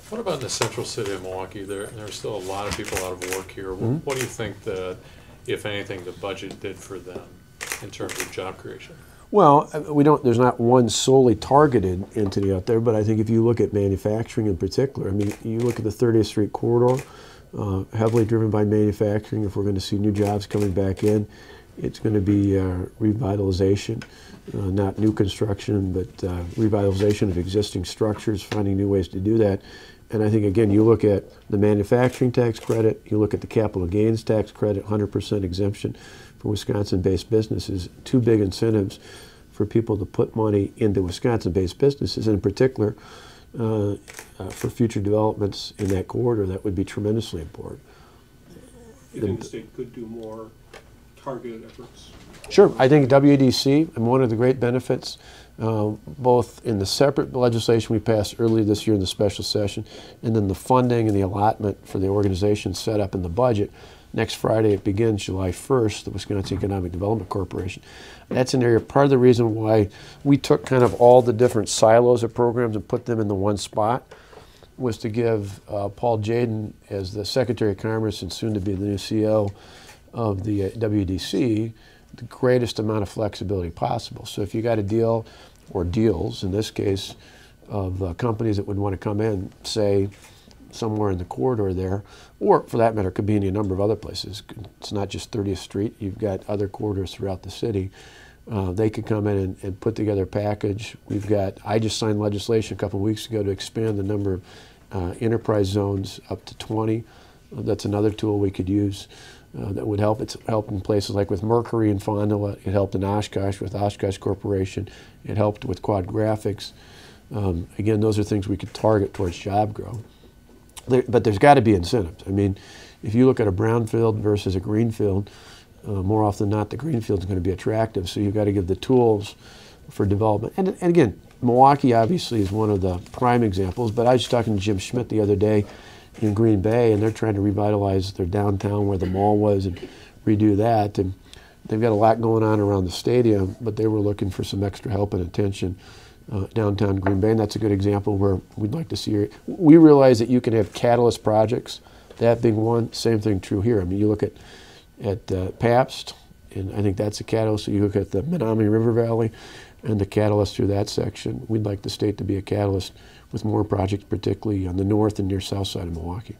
What about in the central city of Milwaukee? There's still a lot of people out of work here. What do you think that, if anything, the budget did for them in terms of job creation? Well, we don't. There's not one solely targeted entity out there, but I think if you look at manufacturing in particular, I mean, you look at the 30th Street corridor, heavily driven by manufacturing. If we're going to see new jobs coming back in, it's going to be revitalization, not new construction, but revitalization of existing structures, finding new ways to do that. And I think, again, you look at the manufacturing tax credit, you look at the capital gains tax credit, 100% exemption for Wisconsin-based businesses, two big incentives for people to put money into Wisconsin-based businesses, and in particular, for future developments in that corridor, that would be tremendously important. You think the state could do more targeted efforts? Sure. I think WDC, and one of the great benefits, both in the separate legislation we passed earlier this year in the special session, and then the funding and the allotment for the organization set up in the budget. Next Friday it begins, July 1st, the Wisconsin Economic Development Corporation. That's an area, part of the reason why we took kind of all the different silos of programs and put them in the one spot was to give Paul Jaden, as the Secretary of Commerce and soon to be the new CEO of the WDC, the greatest amount of flexibility possible. So if you got a deal, or deals in this case, of companies that would want to come in, say, somewhere in the corridor there, or for that matter, it could be in a number of other places. It's not just 30th Street, you've got other corridors throughout the city. They could come in and put together a package. I just signed legislation a couple of weeks ago to expand the number of enterprise zones up to 20. That's another tool we could use that would help. It's helped in places like with Mercury and Fond du Lac. It helped in Oshkosh with Oshkosh Corporation. It helped with Quad Graphics. Again, those are things we could target towards job growth. But there's got to be incentives. I mean, if you look at a brownfield versus a greenfield, more often than not, the greenfield is going to be attractive. So you've got to give the tools for development. And again, Milwaukee obviously is one of the prime examples. But I was talking to Jim Schmidt the other day in Green Bay, and they're trying to revitalize their downtown where the mall was and redo that. And they've got a lot going on around the stadium, but they were looking for some extra help and attention. Downtown Green Bay, and that's a good example where we'd like to see it. We realize that you can have catalyst projects, that being one. Same thing true here. I mean, you look at Pabst, and I think that's a catalyst. So you look at the Menominee River Valley and the catalyst through that section. We'd like the state to be a catalyst with more projects, particularly on the north and near south side of Milwaukee.